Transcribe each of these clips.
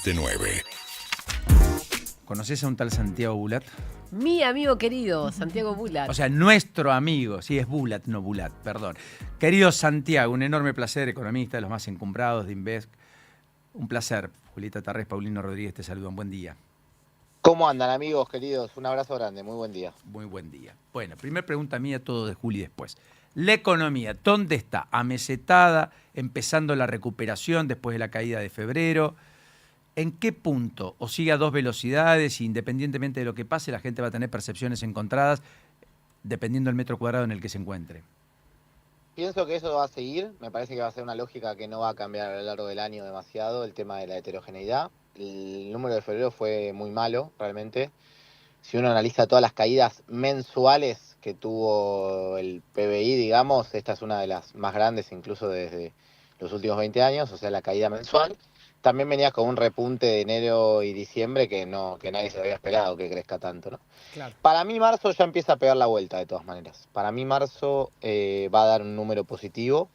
de 9. ¿Conoces a un tal Santiago Bulat? Mi amigo querido, Santiago Bulat. O sea, nuestro amigo, sí, es Bulat, no Bulat, perdón. Querido Santiago, un enorme placer, economista de los más encumbrados de Invest. Un placer. Julieta Tarrés, Paulino Rodríguez te saludan. Buen día. ¿Cómo andan, amigos queridos? Un abrazo grande, muy buen día. Muy buen día. Bueno, primera pregunta mía, todo de Juli después. La economía, ¿dónde está? ¿Amesetada? ¿Empezando la recuperación después de la caída de febrero? ¿En qué punto? ¿O sigue a dos velocidades? Independientemente de lo que pase, la gente va a tener percepciones encontradas dependiendo del metro cuadrado en el que se encuentre. Pienso que eso va a seguir, me parece que va a ser una lógica que no va a cambiar a lo largo del año demasiado, el tema de la heterogeneidad. El número de febrero fue muy malo, realmente. Si uno analiza todas las caídas mensuales que tuvo el PBI, digamos, esta es una de las más grandes incluso desde los últimos 20 años, o sea, la caída mensual. También venía con un repunte de enero y diciembre que nadie se había esperado que crezca tanto, ¿no? Claro. Para mí marzo ya empieza a pegar la vuelta de todas maneras. Para mí marzo va a dar un número positivo,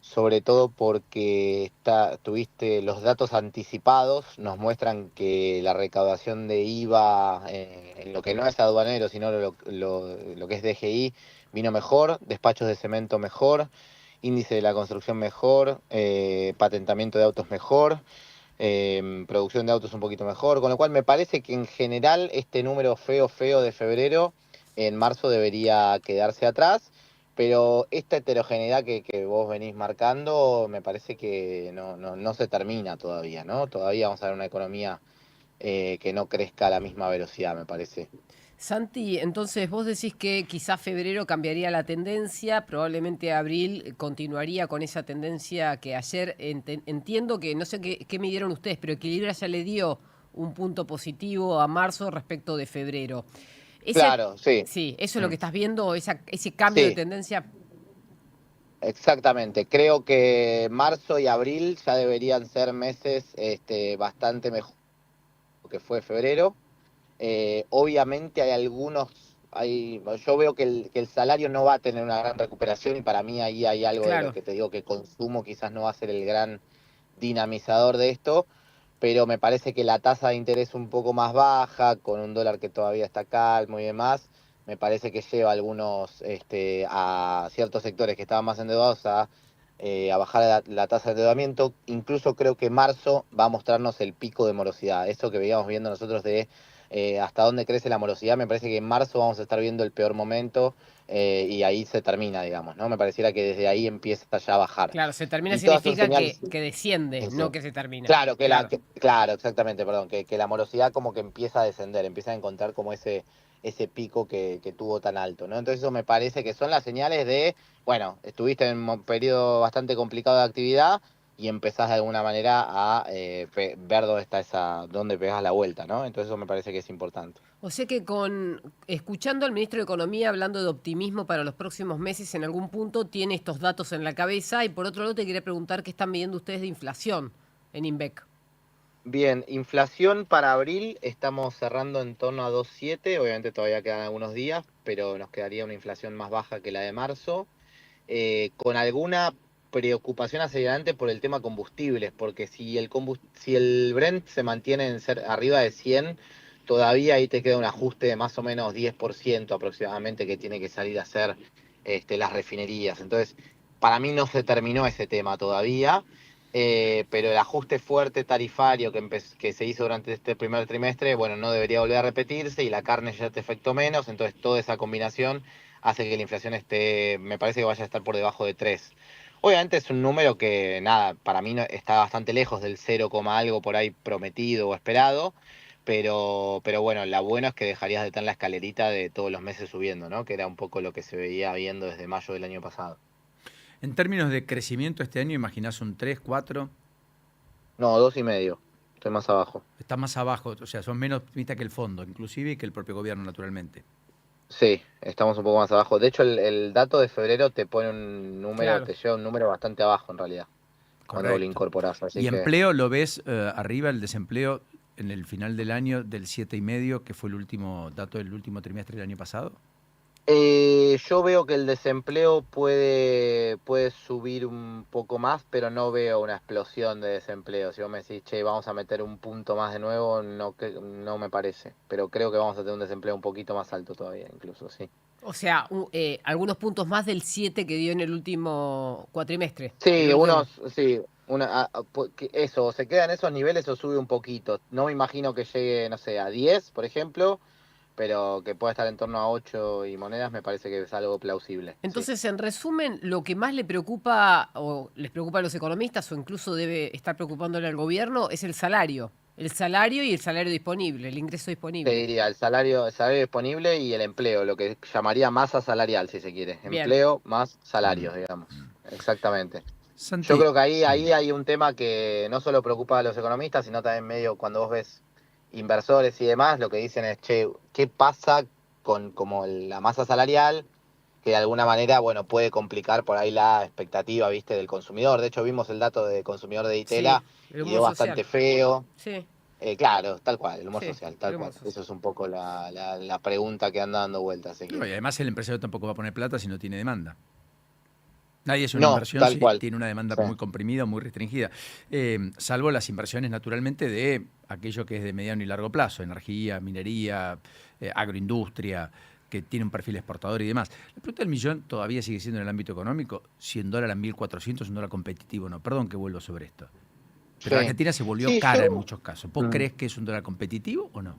sobre todo porque tuviste los datos anticipados, nos muestran que la recaudación de IVA en lo que no es aduanero, sino lo que es DGI, vino mejor, despachos de cemento mejor, índice de la construcción mejor, patentamiento de autos mejor. Producción de autos un poquito mejor, con lo cual me parece que en general este número feo de febrero en marzo debería quedarse atrás, pero esta heterogeneidad que vos venís marcando me parece que no se termina todavía, ¿no? Todavía vamos a ver una economía que no crezca a la misma velocidad, me parece. Santi, entonces vos decís que quizás febrero cambiaría la tendencia, probablemente abril continuaría con esa tendencia que ayer entiendo que, no sé qué midieron ustedes, pero Equilibra ya le dio un punto positivo a marzo respecto de febrero. Claro, sí. Sí, eso es lo que estás viendo, ese cambio de Sí, tendencia. exactamente. Creo que marzo y abril ya deberían ser meses bastante mejor que fue febrero. Obviamente yo veo que el salario no va a tener una gran recuperación y para mí ahí hay algo de lo Claro. que te digo que consumo quizás no va a ser el gran dinamizador de esto, pero me parece que la tasa de interés un poco más baja, con un dólar que todavía está calmo y demás, me parece que lleva a a ciertos sectores que estaban más endeudados a bajar la tasa de endeudamiento. Incluso creo que marzo va a mostrarnos el pico de morosidad. Eso que veíamos viendo nosotros de hasta dónde crece la morosidad, me parece que en marzo vamos a estar viendo el peor momento y ahí se termina, digamos, ¿no? Me pareciera que desde ahí empieza ya a bajar. Claro, se termina Y todas son significa señales. que desciende, no Eso. que se termina. Claro, Claro. claro, exactamente, perdón, que la morosidad como que empieza a descender, empieza a encontrar como ese pico que tuvo tan alto, ¿no? Entonces eso me parece que son las señales de, bueno, estuviste en un periodo bastante complicado de actividad y empezás de alguna manera a ver dónde está dónde pegás la vuelta, ¿no? Entonces eso me parece que es importante. O sea que escuchando al ministro de Economía hablando de optimismo para los próximos meses, en algún punto tiene estos datos en la cabeza. Y por otro lado te quería preguntar qué están midiendo ustedes de inflación en INVEC. Bien, inflación para abril estamos cerrando en torno a 2,7, obviamente todavía quedan algunos días, pero nos quedaría una inflación más baja que la de marzo. Con alguna preocupación hacia adelante por el tema combustibles, porque si el Brent se mantiene en ser arriba de 100, todavía ahí te queda un ajuste de más o menos 10% aproximadamente que tiene que salir a hacer las refinerías. Entonces, para mí no se terminó ese tema todavía, pero el ajuste fuerte tarifario que se hizo durante este primer trimestre, bueno, no debería volver a repetirse y la carne ya te afectó menos, entonces toda esa combinación hace que la inflación me parece que vaya a estar por debajo de 3. Obviamente es un número que, nada, para mí está bastante lejos del 0, algo por ahí prometido o esperado, pero bueno, lo bueno es que dejarías de tener la escalerita de todos los meses subiendo, ¿no? Que era un poco lo que se veía viendo desde mayo del año pasado. En términos de crecimiento este año, ¿imaginás un 3, 4? No, 2,5. Estoy más abajo. Está más abajo, o sea, son menos optimistas que el fondo, inclusive, y que el propio gobierno, naturalmente. Sí, estamos un poco más abajo. De hecho, el dato de febrero te pone Claro, te lleva un número bastante abajo en realidad, cuando lo Correcto. incorporás. Así ¿Y que empleo lo ves arriba, el desempleo, en el final del año del 7,5, que fue el último dato del último trimestre del año pasado? Yo veo que el desempleo puede subir un poco más, pero no veo una explosión de desempleo. Si vos me decís, che, vamos a meter un punto más de nuevo, no, no me parece. Pero creo que vamos a tener un desempleo un poquito más alto todavía, incluso, sí. O sea, algunos puntos más del 7 que dio en el último cuatrimestre. Sí, sí, eso, se queda en esos niveles o sube un poquito. No me imagino que llegue, no sé, a 10, por ejemplo, pero que pueda estar en torno a 8 y monedas me parece que es algo plausible, sí. Entonces, en resumen, lo que más le preocupa o les preocupa a los economistas o incluso debe estar preocupándole al gobierno es el salario. El salario y el salario disponible, el ingreso Te disponible. diría el salario disponible y el empleo, lo que llamaría masa salarial, si se quiere. Bien. Empleo más Mm, salarios, digamos. mm. Exactamente. Yo Santi, creo que ahí mm, hay un tema que no solo preocupa a los economistas, sino también medio cuando vos ves inversores y demás, lo que dicen es, che, ¿qué pasa con como la masa salarial? Que de alguna manera, bueno, puede complicar por ahí la expectativa, viste, del consumidor. De hecho, vimos el dato de consumidor de Sí, Itela el y humor dio bastante social. feo. Sí, Claro, tal cual, el humor sí, social, el tal humor cual. social. Eso es un poco la pregunta que anda dando vueltas, si no, y quiere. además el empresario tampoco va a poner plata si no tiene demanda. Nadie hace una No, inversión tal si cual. tiene una demanda Sí, muy comprimida o muy restringida. Salvo las inversiones naturalmente de aquello que es de mediano y largo plazo, energía, minería, agroindustria, que tiene un perfil exportador y demás. La pregunta del millón todavía sigue siendo en el ámbito económico, si en dólar a 1.400 es un dólar competitivo o no. Perdón que vuelvo sobre esto. Pero la sí. Argentina se volvió Sí, cara en muchos casos. ¿Vos mm, creés que es un dólar competitivo o no?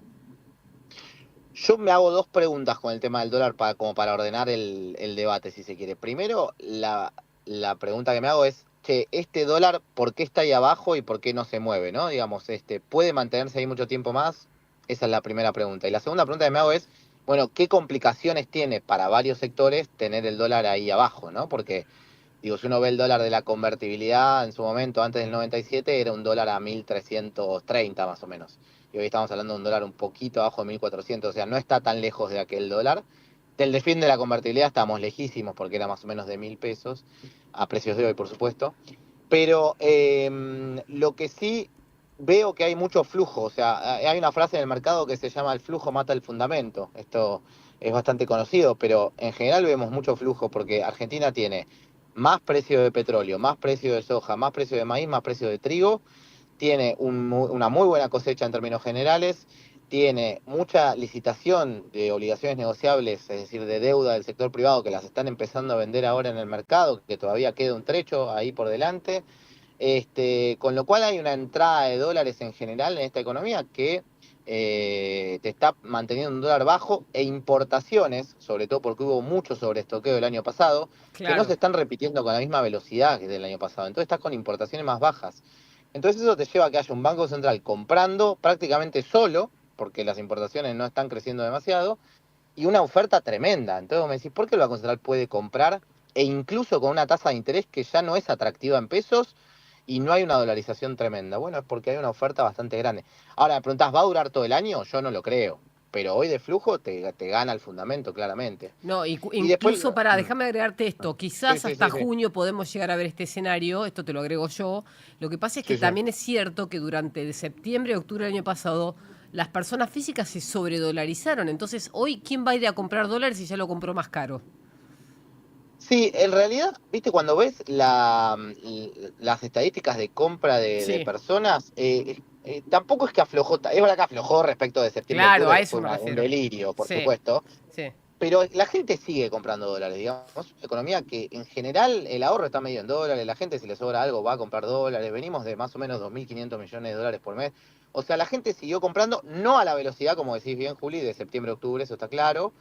yo me hago dos preguntas con el tema del dólar como para ordenar el debate, si se quiere. Primero, la pregunta que me hago es, che, este dólar, ¿por qué está ahí abajo y por qué no se mueve, no? Digamos, ¿puede mantenerse ahí mucho tiempo más? Esa es la primera pregunta. Y la segunda pregunta que me hago es, bueno, ¿qué complicaciones tiene para varios sectores tener el dólar ahí abajo, no? Porque digo, si uno ve el dólar de la convertibilidad en su momento, antes del 97, era un dólar a 1.330 más o menos. Y hoy estamos hablando de un dólar un poquito abajo de 1.400, o sea, no está tan lejos de aquel dólar. Del desfile de la convertibilidad estamos lejísimos porque era más o menos de 1.000 pesos, a precios de hoy, por supuesto. Pero lo que sí veo que hay mucho flujo, o sea, hay una frase en el mercado que se llama el flujo mata el fundamento. Esto es bastante conocido, pero en general vemos mucho flujo porque Argentina tiene más precio de petróleo, más precio de soja, más precio de maíz, más precio de trigo, tiene una muy buena cosecha en términos generales, tiene mucha licitación de obligaciones negociables, es decir, de deuda del sector privado que las están empezando a vender ahora en el mercado, que todavía queda un trecho ahí por delante. Con lo cual hay una entrada de dólares en general en esta economía que te está manteniendo un dólar bajo e importaciones, sobre todo porque hubo mucho sobreestoqueo el año pasado, que no se Claro. están repitiendo con la misma velocidad que del año pasado. Entonces estás con importaciones más bajas. Entonces eso te lleva a que haya un banco central comprando prácticamente solo, porque las importaciones no están creciendo demasiado, y una oferta tremenda. Entonces me decís, ¿por qué el Banco Central puede comprar e incluso con una tasa de interés que ya no es atractiva en pesos y no hay una dolarización tremenda? Bueno, es porque hay una oferta bastante grande. Ahora, me preguntás, ¿va a durar todo el año? Yo no lo creo. Pero hoy de flujo te gana el fundamento, claramente. No, Y después... incluso para, mm, déjame agregarte esto, Sí, quizás sí, hasta sí, sí. junio podemos llegar a ver este escenario, esto te lo agrego yo. Lo que pasa es que Sí, sí. también es cierto que durante de septiembre a octubre del año pasado las personas físicas se sobredolarizaron. Entonces, hoy, ¿quién va a ir a comprar dólares si ya lo compró más caro? Sí, en realidad, viste, cuando ves las estadísticas de compra de Sí, personas, tampoco es que aflojó, es verdad que aflojó respecto de claro, septiembre-octubre, a que eso fue me un refiero. delirio, por Sí, supuesto, sí, pero la gente sigue comprando dólares, digamos. Economía que en general el ahorro está medio en dólares, la gente si le sobra algo va a comprar dólares, venimos de más o menos 2.500 millones de dólares por mes. O sea, la gente siguió comprando, no a la velocidad, como decís bien, Juli, de septiembre-octubre, eso está claro,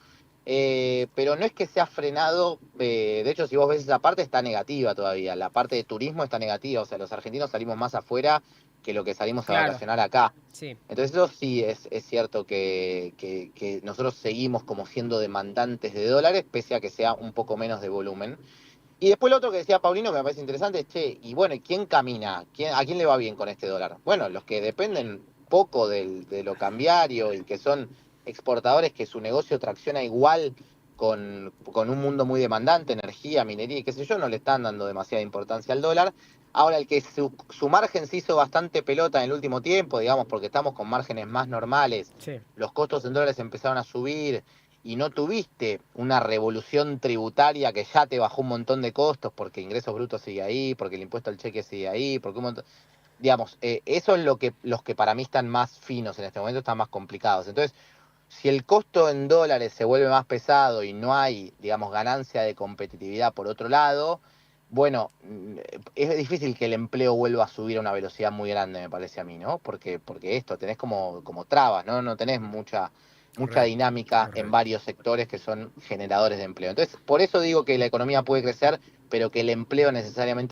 pero no es que se ha frenado, de hecho, si vos ves esa parte, está negativa todavía. La parte de turismo está negativa, o sea, los argentinos salimos más afuera que lo que salimos a claro, vacacionar acá. sí. Entonces eso sí es cierto que nosotros seguimos como siendo demandantes de dólares, pese a que sea un poco menos de volumen. Y después lo otro que decía Paulino, que me parece interesante, es, che, y bueno, ¿y quién camina? ¿A quién le va bien con este dólar? Bueno, los que dependen poco de lo cambiario y que son exportadores, que su negocio tracciona igual con un mundo muy demandante, energía, minería y qué sé yo, no le están dando demasiada importancia al dólar. Ahora, el que su margen se hizo bastante pelota en el último tiempo, digamos, porque estamos con márgenes más normales, Sí. los costos en dólares empezaron a subir y no tuviste una revolución tributaria que ya te bajó un montón de costos porque ingresos brutos sigue ahí, porque el impuesto al cheque sigue ahí, porque un montón, digamos, eso es lo que los que para mí están más finos en este momento, están más complicados. Entonces, si el costo en dólares se vuelve más pesado y no hay, digamos, ganancia de competitividad por otro lado, bueno, es difícil que el empleo vuelva a subir a una velocidad muy grande, me parece a mí, ¿no? Porque esto, tenés como trabas, ¿no? No tenés mucha Correcto, dinámica en correcto. varios sectores que son generadores de empleo. Entonces, por eso digo que la economía puede crecer, pero que el empleo necesariamente